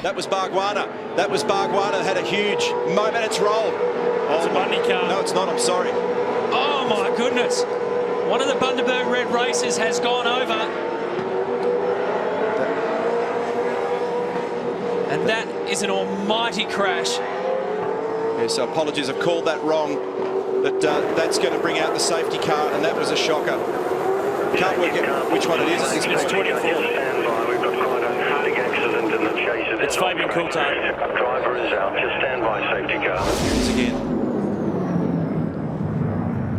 That was Bargwanna. That was Bargwanna. Had a huge moment. It's rolled. It's a Bundy car. No, it's not. I'm sorry. Oh, my goodness. One of the Bundaberg Red races has gone over. And that is an almighty crash. Yeah, so apologies, I've called that wrong. But that's going to bring out the safety car, and that was a shocker. Can't work out which one it is. It's 24. It's Fabian Coulthard. Driver is out. Just stand by, safety car. Here it is again.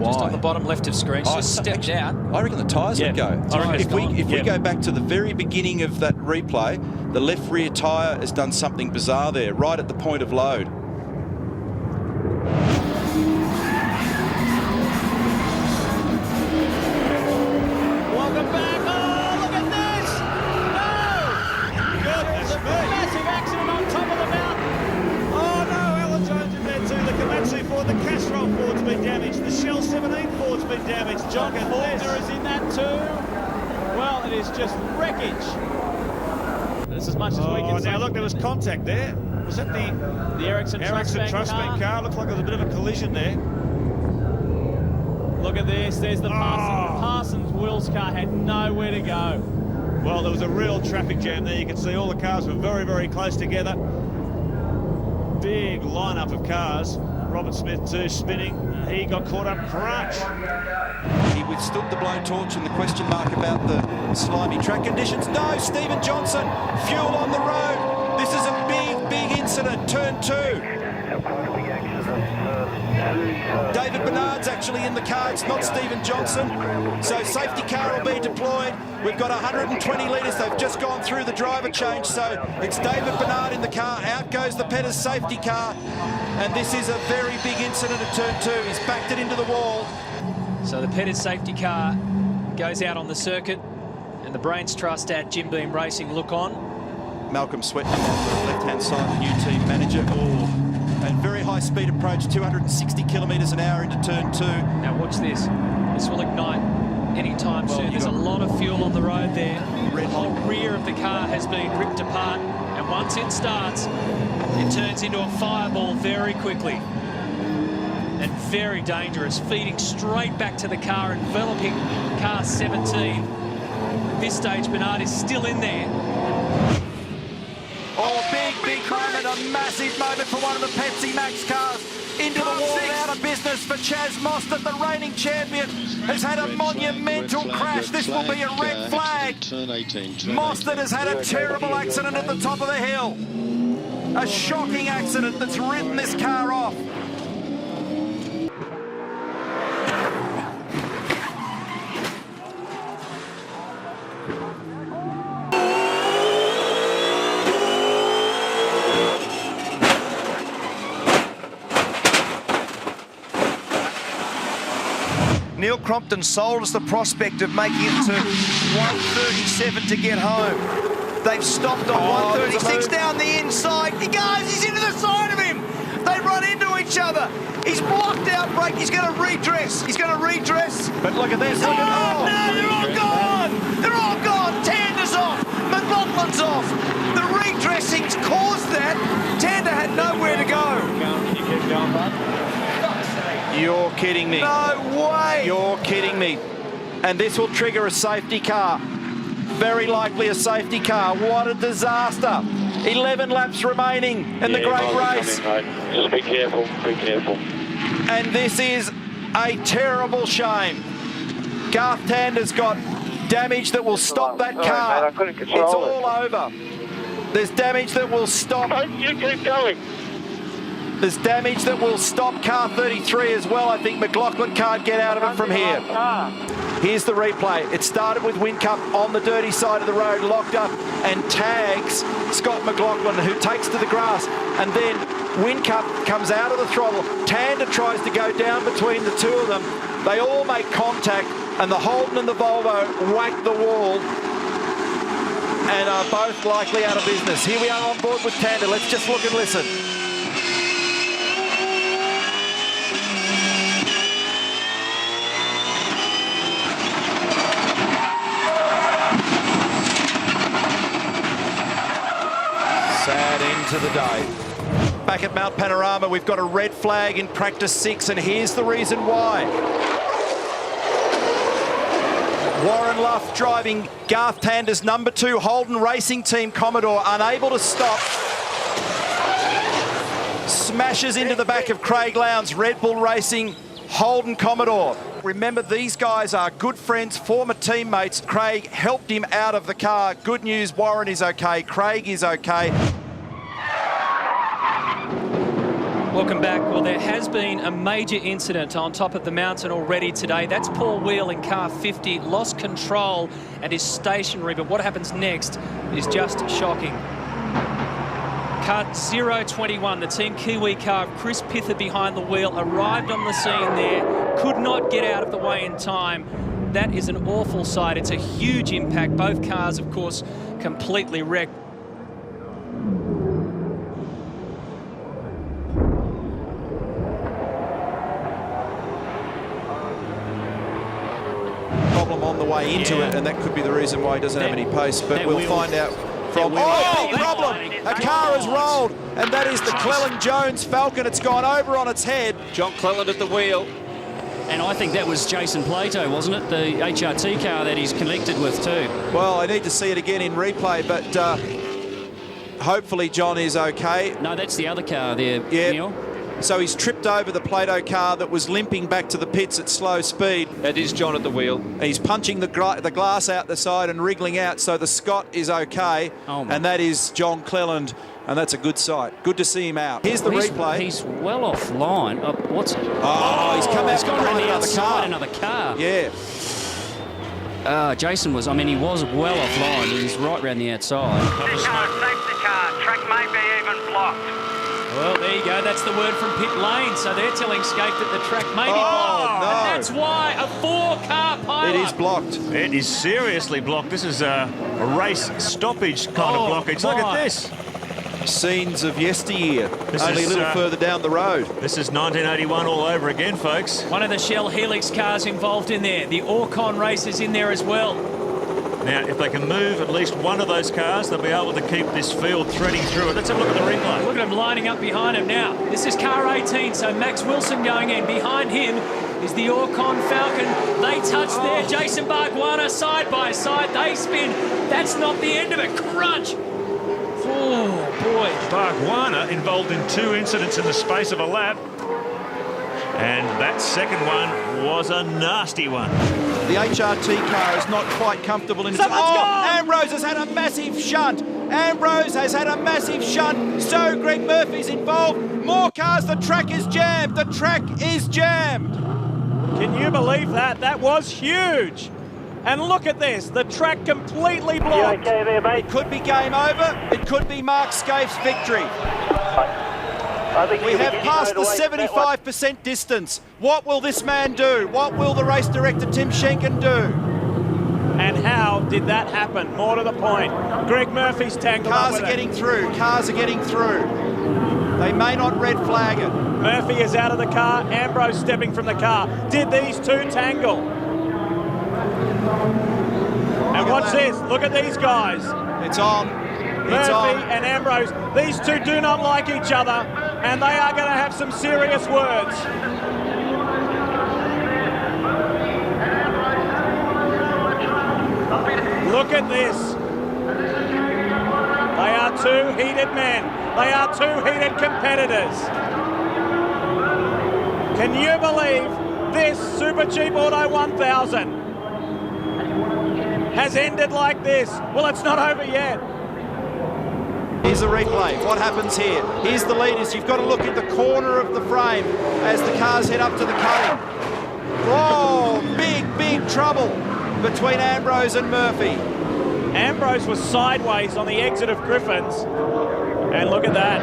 Just on the bottom left of screen, she just stepped out. I reckon the tyres would go. If we go back to the very beginning of that replay, the left rear tyre has done something bizarre there, right at the point of load. Welcome back. Oh, look at this! No! Goodness me! Massive accident on top of the mountain. Oh no, Alan Jones in there too. The Komatsu Ford, the Castrol Ford's been damaged. The Shell 17 Ford's been damaged. John Faulkner is in that too. Well, it is just wreckage. This is as much as we can say. Now look, there was contact there. Was that the Ericsson Trustbank car? Looks like there was a bit of a collision there. Look at this. There's the Parsons Wills car had nowhere to go. Well, there was a real traffic jam there. You can see all the cars were very, very close together. Big lineup of cars. Robert Smith too spinning. He got caught up crunch. He withstood the blowtorch and the question mark about the slimy track conditions. No, Stephen Johnson, fuel on the road. This is a big, big incident. Turn 2. David Bernard's actually in the car. It's not Stephen Johnson. So safety car will be deployed. We've got 120 litres. They've just gone through the driver change. So it's David Bernard in the car. Out goes the Pettis safety car. And this is a very big incident at turn 2. He's backed it into the wall. So the Pettis safety car goes out on the circuit, and the Brains Trust at Jim Beam Racing look on. Malcolm Swetnam on the left-hand side, the new team manager. Oh, and very high speed approach, 260 kilometres an hour into turn 2. Now watch this. This will ignite anytime soon. There's a lot of fuel on the road there. The whole rear of the car has been ripped apart, and once it starts, it turns into a fireball very quickly. And very dangerous, feeding straight back to the car, enveloping car 17. At this stage, Bernard is still in there. Oh, big moment, a massive moment for one of the Pepsi Max cars. Into the wall, out of business for Chaz Mostert, the reigning champion, has had a monumental crash. This will be a red flag. Mostert has had a terrible accident at the top of the hill. A shocking accident that's written this car off. Neil Crompton sold us the prospect of making it to 137 to get home. They've stopped on 136 down the inside. He goes, he's into the side of him. They run into each other. He's blocked out brake. He's going to redress. He's going to redress. But look at this. Look no, they're all gone. They're all gone. Tander's off. McLaughlin's off. The redressing's caused that. Tander had nowhere to go. Can you keep going, bud? You're kidding me. No way. You're kidding me. And this will trigger a safety car. Very likely a safety car. What a disaster. 11 laps remaining in the great race. Just be careful, be careful. And this is a terrible shame. Garth Tander's got damage that will stop that car. Mate, I couldn't control it's all over. There's damage that will stop. You keep going. There's damage that will stop car 33 as well. I think McLaughlin can't get out of it from here. Here's the replay. It started with Whincup on the dirty side of the road, locked up, and tags Scott McLaughlin, who takes to the grass. And then Whincup comes out of the throttle. Tander tries to go down between the two of them. They all make contact, and the Holden and the Volvo whack the wall and are both likely out of business. Here we are on board with Tander. Let's just look and listen. Sad end to the day. Back at Mount Panorama, we've got a red flag in practice 6, and here's the reason why. Warren Luff driving Garth Tander's number 2 Holden Racing Team Commodore, unable to stop. Smashes into the back of Craig Lowndes Red Bull Racing Holden Commodore. Remember, these guys are good friends, former teammates. Craig helped him out of the car. Good news, Warren is okay, Craig is okay. Welcome back. Well, there has been a major incident on top of the mountain already today. That's Paul Wheel in car 50, lost control and is stationary, but what happens next is just shocking. Car 021, the Team Kiwi car of Chris Pither behind the wheel, arrived on the scene there, could not get out of the way in time. That is an awful sight. It's a huge impact. Both cars, of course, completely wrecked. Problem on the way into it, and that could be the reason why he doesn't have any pace, but we'll find out from... Oh, big problem! A car has rolled, and that is the Cleland-Jones Falcon. It's gone over on its head. John Cleland at the wheel. And I think that was Jason Plato, wasn't it? The HRT car that he's connected with too. Well, I need to see it again in replay, but hopefully John is okay. No, that's the other car there, Yeah. Neil. So he's tripped over the Plato car that was limping back to the pits at slow speed. That is John at the wheel. He's punching the glass out the side and wriggling out, so the Scott is okay. Oh, and that is John Cleland, and that's a good sight. Good to see him out. Here's the replay. He's well offline. What's it? Oh, he's come out He's gone around the another outside, car. another car. Yeah. Jason was, I mean, he was well offline. He's right around the outside. Safety car, track may be even blocked. Well, there you go. That's the word from pit lane. So they're telling Skate that the track may be blocked. no. And that's why a 4-car pileup. It is blocked. It is seriously blocked. This is a race stoppage kind of blockage. Look at this. Scenes of yesteryear, This only a is, little further down the road. This is 1981 all over again, folks. One of the Shell Helix cars involved in there. The Orcon race is in there as well. Now, if they can move at least one of those cars, they'll be able to keep this field threading through it. Let's have a look at the replay. Look at him lining up behind him now. This is car 18, so Max Wilson going in. Behind him is the Orcon Falcon. They touch there. Jason Bargwanna side by side. They spin. That's not the end of it. Crunch. Oh, boy. Bargwanna involved in 2 incidents in the space of a lap. And that second one was a nasty one. The HRT car is not quite comfortable in its... Ambrose has had a massive shunt. Ambrose has had a massive shunt. So Greg Murphy's involved. More cars. The track is jammed. The track is jammed. Can you believe that? That was huge. And look at this. The track completely blocked. Okay there, mate? It could be game over. It could be Mark Scaife's victory. I think We have passed the 75% distance. What will this man do? What will the race director Tim Schenken do? And how did that happen? More to the point. Greg Murphy's tangled up Cars with are it. getting through. Cars are getting through. They may not red flag it. Murphy is out of the car. Ambrose stepping from the car. Did these two tangle? And watch this. Look at these guys. It's on. It's Murphy on. and Ambrose. These two do not like each other, and they are going to have some serious words. Look at this. They are 2 heated men. They are 2 heated competitors. Can you believe this Super Cheap Auto 1000 has ended like this? Well, it's not over yet. Here's the replay. What happens here? Here's the leaders. You've got to look at the corner of the frame as the cars head up to the cutting. Whoa, big trouble between Ambrose and Murphy. Ambrose was sideways on the exit of Griffin's. And look at that.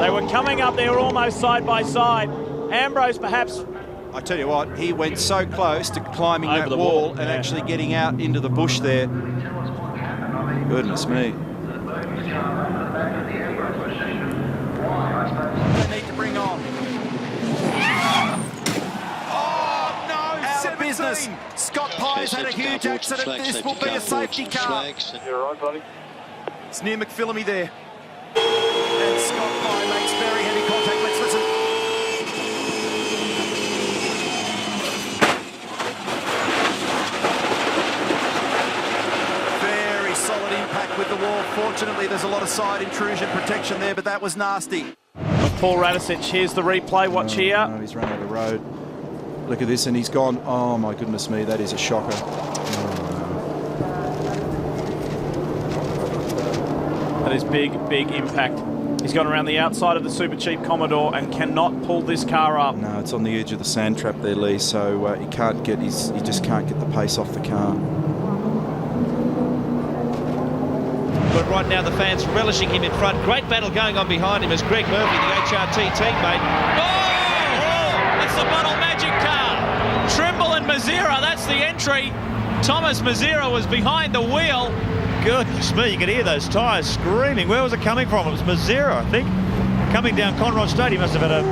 They were coming up, they were almost side by side. Ambrose perhaps... I tell you what, he went so close to climbing Over that the wall wall, and yeah. actually getting out into the bush there. Goodness me. They need to bring on. Oh, no! our business. Scott Pye's had a huge accident. This will be a safety car. You're right, buddy. It's near McPhillamy there. And Scott Pye makes very heavy contact. Let's listen. Very solid impact with the wall. Fortunately, there's a lot of side intrusion protection there, but that was nasty. Paul Radicic, here's the replay. Watch here. No, he's run out of the road. Look at this, and he's gone. Oh my goodness me, that is a shocker. That is big impact. He's gone around the outside of the Super Cheap Commodore and cannot pull this car up. No, it's on the edge of the sand trap there, Lee. So he just can't get the pace off the car. But right now the fans relishing him in front. Great battle going on behind him as Greg Murphy, the HRT teammate. Oh! That's the Bottle Magic car. Trimble and Mazira, that's the entry. Thomas Mazira was behind the wheel. Goodness me, you could hear those tyres screaming. Where was it coming from? It was Mazira, I think. Coming down Conrod Straight, he must have had a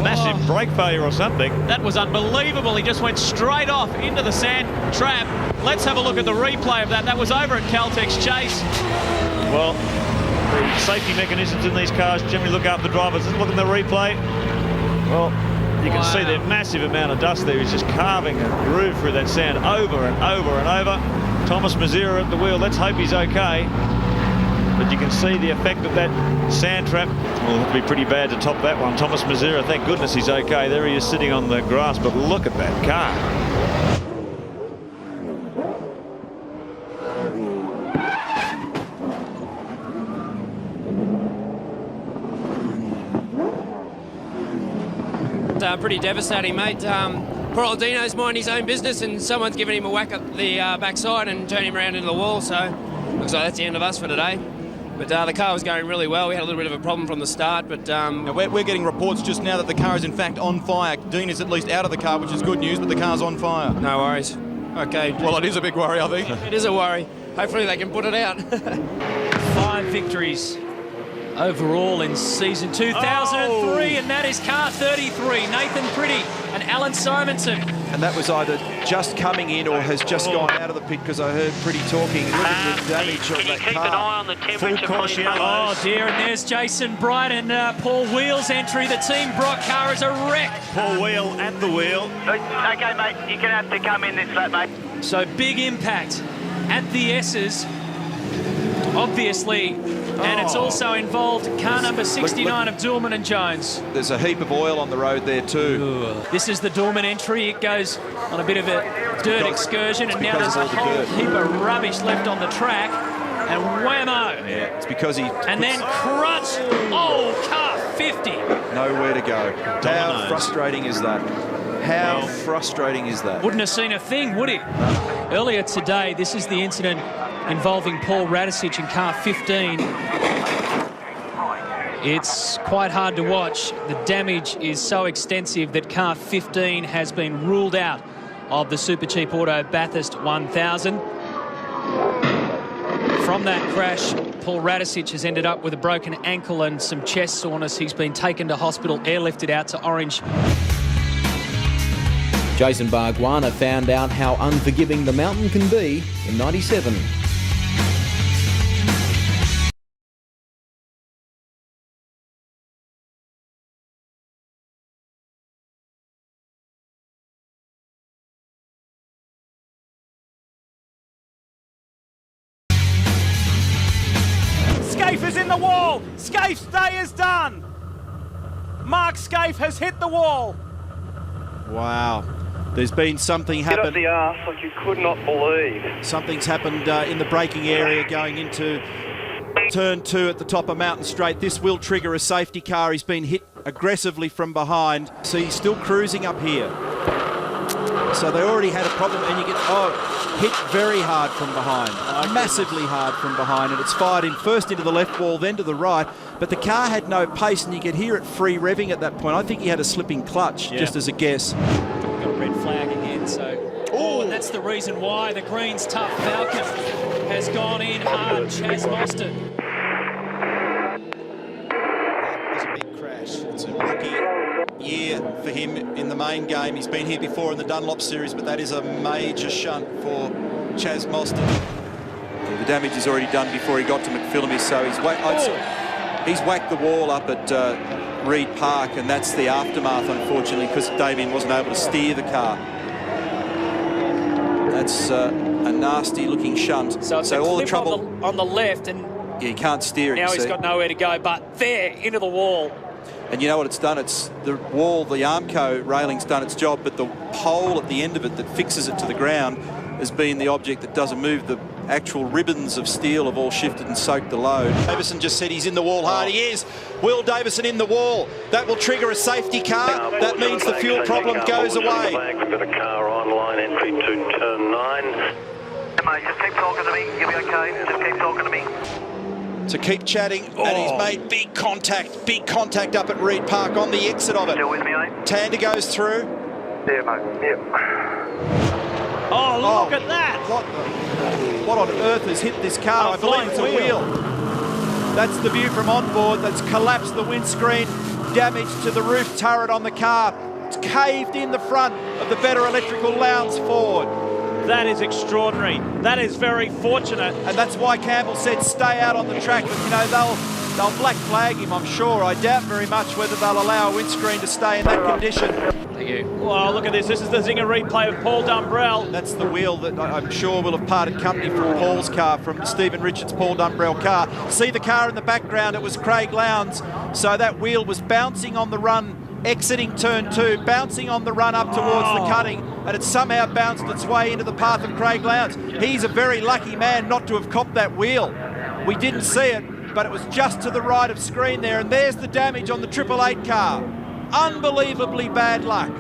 massive brake failure or something. That was unbelievable. He just went straight off into the sand trap. Let's have a look at the replay of that. That was over at Caltex Chase. Well, the safety mechanisms in these cars generally look after the drivers. Let's look at the replay. Well, you can see the massive amount of dust there. He's just carving a groove through that sand over and over and over. Thomas Mazira at the wheel. Let's hope he's okay. But you can see the effect of that sand trap. Well, it'll have to be pretty bad to top that one. Thomas Mazira, thank goodness he's okay. There he is sitting on the grass, but look at that car. Pretty devastating, mate. Poor old Dino's minding his own business and someone's given him a whack at the backside and turned him around into the wall, so looks like that's the end of us for today. But the car was going really well. We had a little bit of a problem from the start, but... We're getting reports just now that the car is in fact on fire. Dean is at least out of the car, which is good news, but the car's on fire. No worries. Okay. Well, it is a big worry, I think. It is a worry. Hopefully they can put it out. 5 victories overall in season 2003, and that is car 33, Nathan Pretty and Alan Simonson. And that was either just coming in or has just gone out of the pit, because I heard Pretty talking. Look at the damage of that car. Can you keep an eye on the temperature, please, mate? Oh dear, and there's Jason Bright and Paul Wheel's entry. The Team Brock car is a wreck. Paul Wheel at the wheel. Okay, mate, you're going to have to come in this lap, mate. So big impact at the S's, obviously. And it's also involved car number 69 of Dillman and Jones. There's a heap of oil on the road there too. This is the Dillman entry. It goes on a bit of a dirt excursion, and now there's a whole heap of rubbish left on the track. And whammo! Yeah, it's because he... And then crunch! Oh, car 50! Nowhere to go. How frustrating is that? How frustrating is that? Wouldn't have seen a thing, would he? Earlier today, this is the incident involving Paul Radicic in car 15. It's quite hard to watch. The damage is so extensive that car 15 has been ruled out of the Super Cheap Auto Bathurst 1000. From that crash, Paul Radicic has ended up with a broken ankle and some chest soreness. He's been taken to hospital, airlifted out to Orange. Jason Bargwanna found out how unforgiving the mountain can be in '97. Scaife is in the wall. Scaife's day is done. Mark Scaife has hit the wall. Wow. There's been something happen. Get up the arse like you could not believe. Something's happened in the braking area going into turn 2 at the top of Mountain Straight. This will trigger a safety car. He's been hit aggressively from behind. So he's still cruising up here. So they already had a problem, and you get, hit very hard from behind. Massively hard from behind, and it's fired in first into the left wall, then to the right. But the car had no pace, and you could hear it free revving at that point. I think he had a slipping clutch, just as a guess. Got a red flag again, so... and that's the reason why the Greens' tough Falcon has gone in hard. Chaz Mostert. That was a big crash. It's a rookie year for him in the main game. He's been here before in the Dunlop series, but that is a major shunt for Chaz Mostert. Yeah, the damage is already done before he got to McPhillamy, so he's whacked the wall up at Reed Park, and that's the aftermath, unfortunately, because Damien wasn't able to steer the car. That's a nasty-looking shunt. So it's all the trouble on the left, and yeah, he can't steer it. Now he's got nowhere to go, but there, into the wall. And you know what it's done? It's the wall, the Armco railing's done its job, but the pole at the end of it that fixes it to the ground has been the object that doesn't move. The actual ribbons of steel have all shifted and soaked the load. Davison just said he's in the wall hard. He is. Will Davison in the wall. That will trigger a safety car. That means the fuel problem goes away. We've got a car on line entry to turn 9. Mate, just keep talking to me. You'll be okay. Just keep talking to me. To keep chatting, and he's made big contact up at Reed Park on the exit of it. Still with me, mate? Tander goes through. Yeah, mate. Yeah. Oh, look at that! What on earth has hit this car? I believe it's a wheel. That's the view from on board. That's collapsed the windscreen, damage to the roof turret on the car. It's caved in the front of the Better Electrical Lounge Ford. That is extraordinary. That is very fortunate. And that's why Campbell said stay out on the track. But, you know, they'll black flag him, I'm sure. I doubt very much whether they'll allow a windscreen to stay in that condition. Thank you. Well, look at this. This is the Zinger replay of Paul Dumbrell. That's the wheel that I'm sure will have parted company from Paul's car, from Stephen Richards' Paul Dumbrell car. See the car in the background, it was Craig Lowndes. So that wheel was bouncing on the run, exiting turn 2, bouncing on the run up towards the cutting, and it somehow bounced its way into the path of Craig Lowndes. He's a very lucky man not to have copped that wheel. We didn't see it, but it was just to the right of screen there, and there's the damage on the 888 car. Unbelievably bad luck.